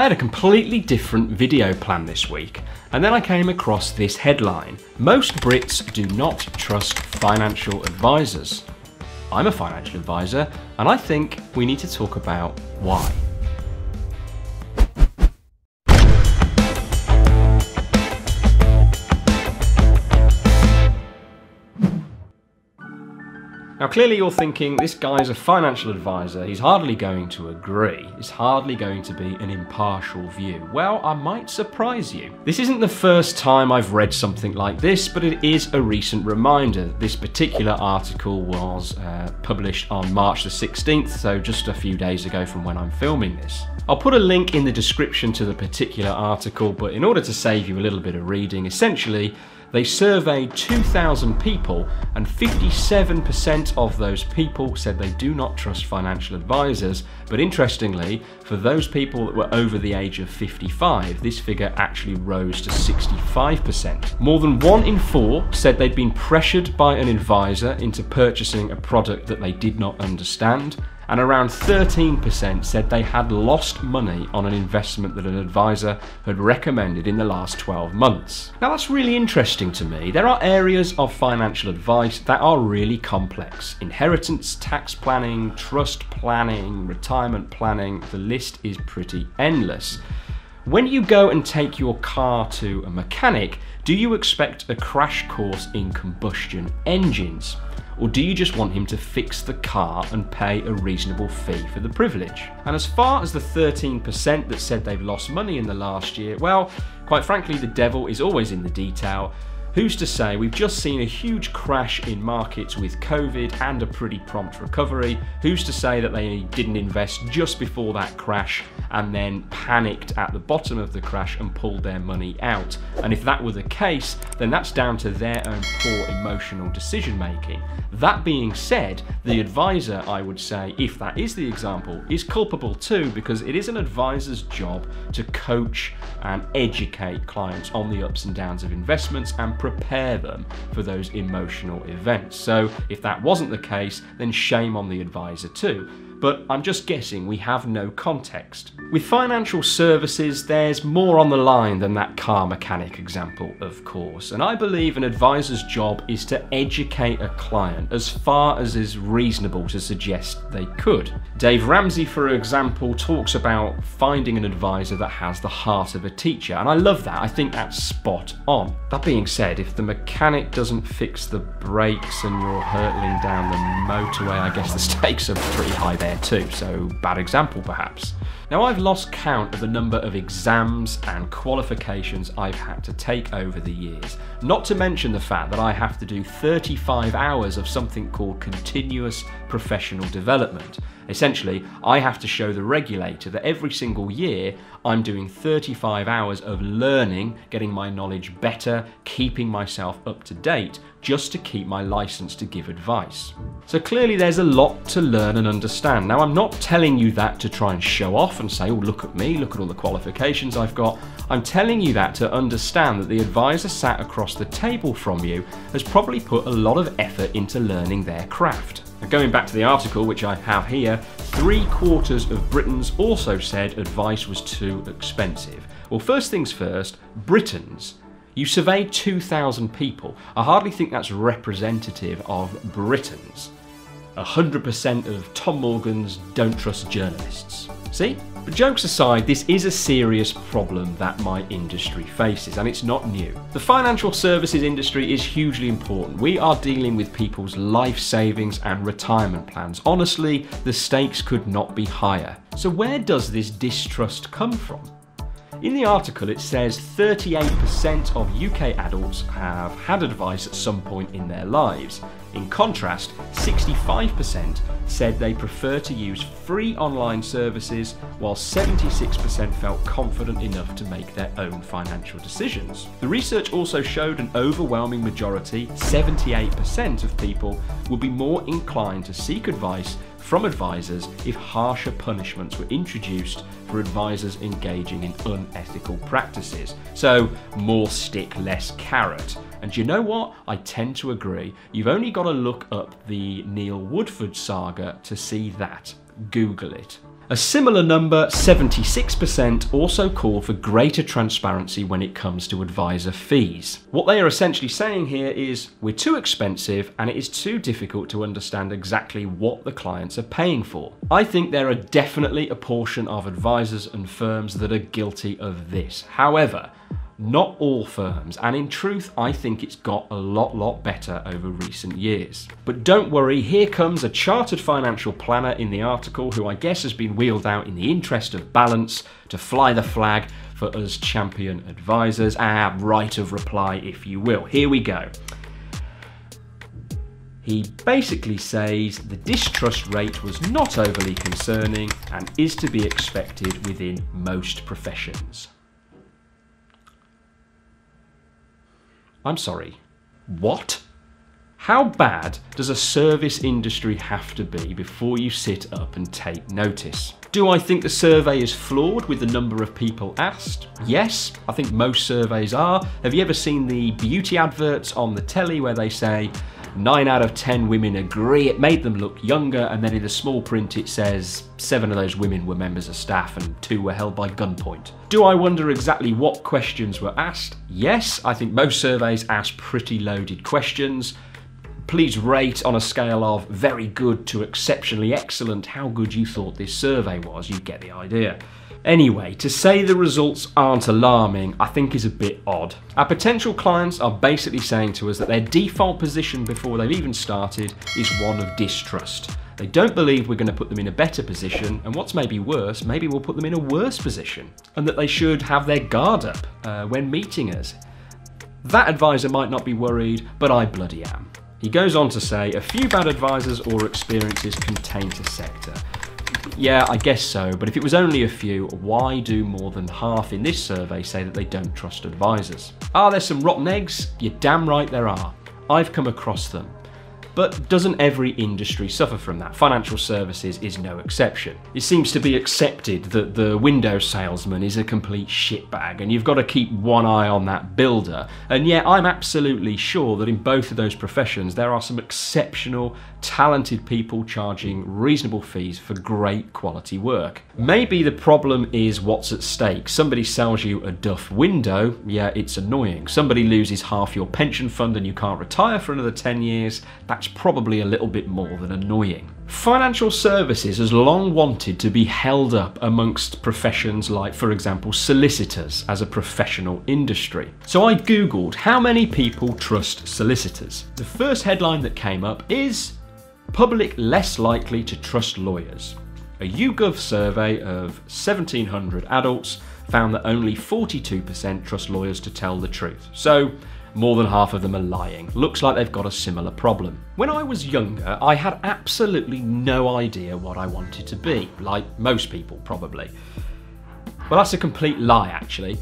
I had a completely different video plan this week, and then I came across this headline: most Brits do not trust financial advisors. I'm a financial advisor, and I think we need to talk about why. Now clearly you're thinking, this guy's a financial advisor, he's hardly going to agree, it's hardly going to be an impartial view. Well, I might surprise you. This isn't the first time I've read something like this, but it is a recent reminder. This particular article was published on March the 16th, so just a few days ago from when I'm filming this. I'll put a link in the description to the particular article, but in order to save you a little bit of reading, essentially, they surveyed 2,000 people, and 57% of those people said they do not trust financial advisors. But interestingly, for those people that were over the age of 55, this figure actually rose to 65%. More than 1 in 4 said they'd been pressured by an advisor into purchasing a product that they did not understand. And around 13% said they had lost money on an investment that an advisor had recommended in the last 12 months. Now that's really interesting to me. There are areas of financial advice that are really complex. Inheritance, tax planning, trust planning, retirement planning, the list is pretty endless. When you go and take your car to a mechanic, do you expect a crash course in combustion engines? Or do you just want him to fix the car and pay a reasonable fee for the privilege? And as far as the 13% that said they've lost money in the last year, well, quite frankly, the devil is always in the detail. Who's to say? We've just seen a huge crash in markets with COVID and a pretty prompt recovery. Who's to say that they didn't invest just before that crash and then panicked at the bottom of the crash and pulled their money out? And if that were the case, then that's down to their own poor emotional decision making. That being said, the advisor, I would say, if that is the example, is culpable too, because it is an advisor's job to coach and educate clients on the ups and downs of investments and prepare them for those emotional events. So if that wasn't the case, then shame on the advisor too. But I'm just guessing, we have no context. With financial services, there's more on the line than that car mechanic example, of course. And I believe an advisor's job is to educate a client as far as is reasonable to suggest they could. Dave Ramsey, for example, talks about finding an advisor that has the heart of a teacher. And I love that. I think that's spot on. That being said, if the mechanic doesn't fix the brakes and you're hurtling down the motorway, I guess the stakes are pretty high there too, so bad example perhaps. Now I've lost count of the number of exams and qualifications I've had to take over the years, not to mention the fact that I have to do 35 hours of something called continuous professional development. Essentially, I have to show the regulator that every single year I'm doing 35 hours of learning, getting my knowledge better, keeping myself up to date, just to keep my license to give advice. So clearly there's a lot to learn and understand. Now I'm not telling you that to try and show off and say, oh, look at me, look at all the qualifications I've got. I'm telling you that to understand that the advisor sat across the table from you has probably put a lot of effort into learning their craft. Now, going back to the article, which I have here, 3/4 of Britons also said advice was too expensive. Well, first things first, Britons. You surveyed 2,000 people. I hardly think that's representative of Britons. 100% of Tom Morgans don't trust journalists. See? But jokes aside, this is a serious problem that my industry faces, and it's not new. The financial services industry is hugely important. We are dealing with people's life savings and retirement plans. Honestly, the stakes could not be higher. So where does this distrust come from? In the article it says 38% of UK adults have had advice at some point in their lives. In contrast, 65% said they prefer to use free online services, while 76% felt confident enough to make their own financial decisions. The research also showed an overwhelming majority, 78% of people, would be more inclined to seek advice from advisors if harsher punishments were introduced for advisors engaging in unethical practices. So more stick, less carrot. And you know what? I tend to agree. You've only got to look up the Neil Woodford saga to see that. Google it. A similar number, 76%, also call for greater transparency when it comes to advisor fees. What they are essentially saying here is we're too expensive and it is too difficult to understand exactly what the clients are paying for. I think there are definitely a portion of advisors and firms that are guilty of this. However, not all firms, and in truth, I think it's got a lot better over recent years. But don't worry, here comes a chartered financial planner in the article who I guess has been wheeled out in the interest of balance to fly the flag for us champion advisors. Right of reply, if you will. Here we go. He basically says the distrust rate was not overly concerning and is to be expected within most professions. I'm sorry, what? How bad does a service industry have to be before you sit up and take notice? Do I think the survey is flawed with the number of people asked? Yes, I think most surveys are. Have you ever seen the beauty adverts on the telly where they say 9 out of 10 women agree it made them look younger, and then in the small print it says 7 of those women were members of staff and 2 were held by gunpoint? Do I wonder exactly what questions were asked? Yes, I think most surveys ask pretty loaded questions. Please rate on a scale of very good to exceptionally excellent how good you thought this survey was. You get the idea. Anyway, to say the results aren't alarming, I think is a bit odd. Our potential clients are basically saying to us that their default position before they've even started is one of distrust. They don't believe we're going to put them in a better position, and what's maybe worse, maybe we'll put them in a worse position, and that they should have their guard up when meeting us. That advisor might not be worried, but I bloody am. He goes on to say, a few bad advisors or experiences can taint a sector. Yeah, I guess so, but if it was only a few, why do more than half in this survey say that they don't trust advisors? Are there some rotten eggs? You're damn right there are. I've come across them. But doesn't every industry suffer from that? Financial services is no exception. It seems to be accepted that the window salesman is a complete shitbag and you've got to keep one eye on that builder. And yet I'm absolutely sure that in both of those professions there are some exceptional, talented people charging reasonable fees for great quality work. Maybe the problem is what's at stake. Somebody sells you a duff window, yeah, it's annoying. Somebody loses half your pension fund and you can't retire for another 10 years, that's probably a little bit more than annoying. Financial services has long wanted to be held up amongst professions like, for example, solicitors as a professional industry. So I googled how many people trust solicitors. The first headline that came up is public less likely to trust lawyers. A YouGov survey of 1,700 adults found that only 42% trust lawyers to tell the truth. So more than half of them are lying. Looks like they've got a similar problem. When I was younger, I had absolutely no idea what I wanted to be, like most people probably. Well, that's a complete lie, actually.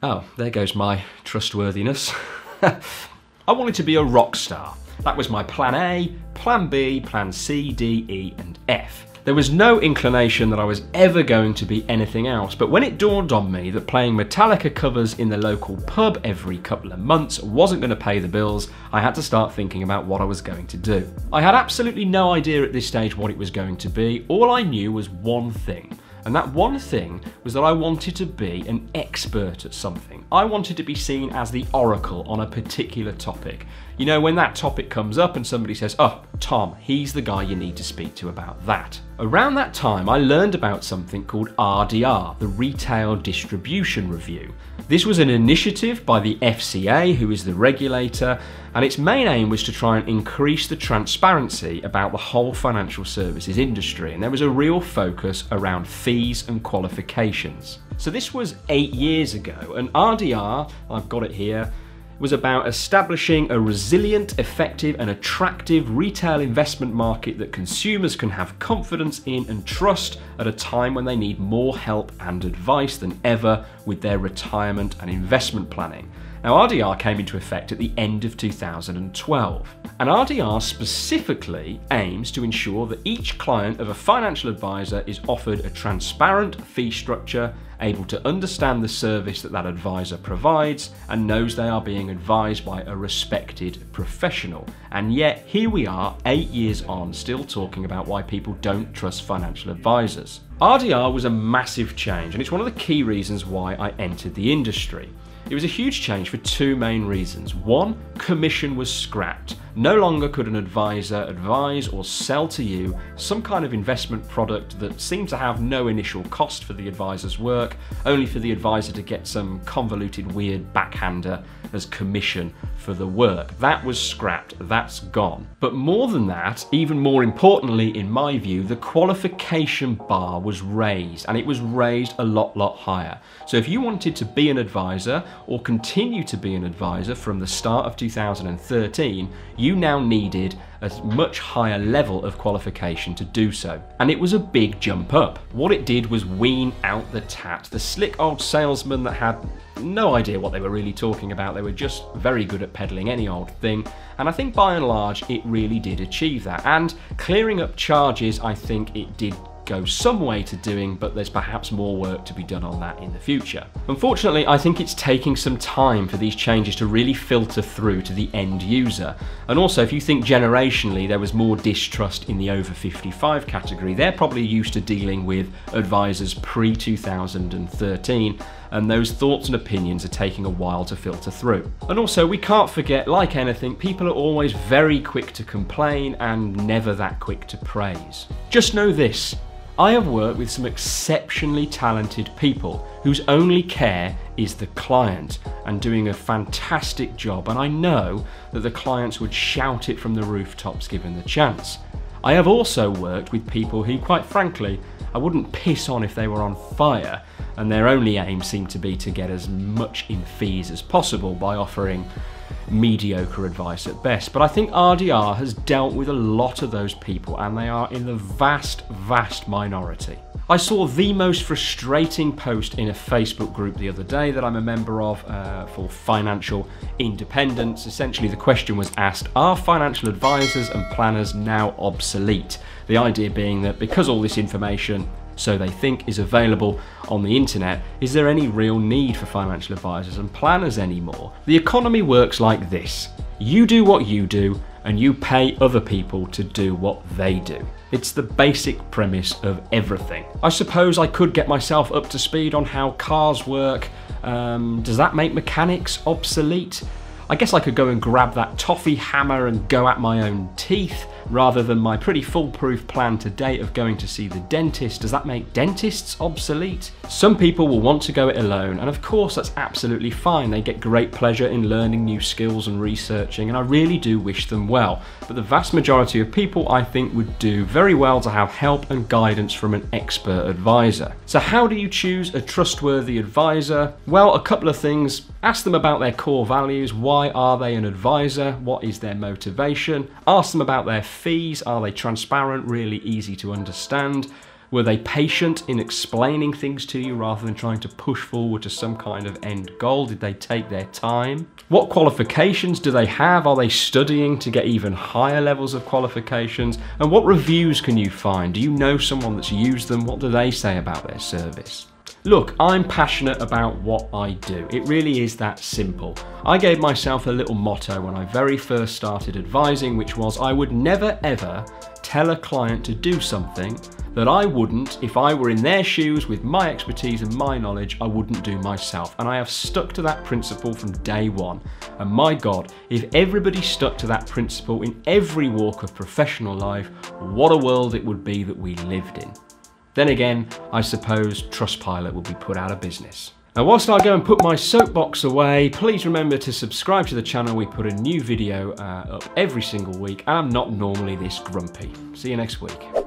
Oh, there goes my trustworthiness. I wanted to be a rock star. That was my plan A, plan B, plan C, D, E, and F. There was no inclination that I was ever going to be anything else, but when it dawned on me that playing Metallica covers in the local pub every couple of months wasn't going to pay the bills, I had to start thinking about what I was going to do. I had absolutely no idea at this stage what it was going to be. All I knew was one thing. And that one thing was that I wanted to be an expert at something. I wanted to be seen as the oracle on a particular topic. You know, when that topic comes up and somebody says, oh, Tom, he's the guy you need to speak to about that. Around that time, I learned about something called RDR, the Retail Distribution Review. This was an initiative by the FCA, who is the regulator, and its main aim was to try and increase the transparency about the whole financial services industry, and there was a real focus around fees and qualifications. So this was 8 years ago, and RDR, I've got it here, was about establishing a resilient, effective and attractive retail investment market that consumers can have confidence in and trust at a time when they need more help and advice than ever with their retirement and investment planning. Now, RDR came into effect at the end of 2012, and RDR specifically aims to ensure that each client of a financial advisor is offered a transparent fee structure, able to understand the service that that advisor provides, and knows they are being advised by a respected professional. And yet, here we are, 8 years on, still talking about why people don't trust financial advisors. RDR was a massive change, and it's one of the key reasons why I entered the industry. It was a huge change for two main reasons. One, commission was scrapped. No longer could an advisor advise or sell to you some kind of investment product that seemed to have no initial cost for the advisor's work, only for the advisor to get some convoluted weird backhander as commission for the work. That was scrapped, that's gone. But more than that, even more importantly in my view, the qualification bar was raised, and it was raised a lot higher. So if you wanted to be an advisor or continue to be an advisor from the start of 2013, you now needed a much higher level of qualification to do so. And it was a big jump up. What it did was wean out the tat, the slick old salesman that had no idea what they were really talking about. They were just very good at peddling any old thing. And I think by and large, it really did achieve that. And clearing up charges, I think it did go some way to doing, but there's perhaps more work to be done on that in the future. Unfortunately, I think it's taking some time for these changes to really filter through to the end user. And also, if you think generationally there was more distrust in the over 55 category, they're probably used to dealing with advisors pre-2013, and those thoughts and opinions are taking a while to filter through. And also, we can't forget, like anything, people are always very quick to complain and never that quick to praise. Just know this: I have worked with some exceptionally talented people whose only care is the client and doing a fantastic job, and I know that the clients would shout it from the rooftops given the chance. I have also worked with people who, quite frankly, I wouldn't piss on if they were on fire, and their only aim seemed to be to get as much in fees as possible by offering mediocre advice at best. But I think RDR has dealt with a lot of those people, and they are in the vast minority. I saw the most frustrating post in a Facebook group the other day that I'm a member of for financial independence. Essentially, the question was asked, are financial advisors and planners now obsolete? The idea being that because all this information, so they think, is available on the internet, is there any real need for financial advisors and planners anymore? The economy works like this: you do what you do, and you pay other people to do what they do. It's the basic premise of everything. I suppose I could get myself up to speed on how cars work. Does that make mechanics obsolete? I guess I could go and grab that toffee hammer and go at my own teeth, rather than my pretty foolproof plan to date of going to see the dentist. Does that make dentists obsolete? Some people will want to go it alone, and of course that's absolutely fine. They get great pleasure in learning new skills and researching, and I really do wish them well. But the vast majority of people, I think, would do very well to have help and guidance from an expert advisor. So how do you choose a trustworthy advisor? Well, a couple of things. Ask them about their core values. Why are they an advisor? What is their motivation? Ask them about their fees. Are they transparent, really easy to understand? Were they patient in explaining things to you rather than trying to push forward to some kind of end goal? Did they take their time? What qualifications do they have? Are they studying to get even higher levels of qualifications? And what reviews can you find? Do you know someone that's used them? What do they say about their service? Look, I'm passionate about what I do. It really is that simple. I gave myself a little motto when I very first started advising, which was I would never ever tell a client to do something that I wouldn't, if I were in their shoes with my expertise and my knowledge, I wouldn't do myself. And I have stuck to that principle from day one. And my God, if everybody stuck to that principle in every walk of professional life, what a world it would be that we lived in. Then again, I suppose Trustpilot will be put out of business. Now, whilst I go and put my soapbox away, please remember to subscribe to the channel. We put a new video up every single week, and I'm not normally this grumpy. See you next week.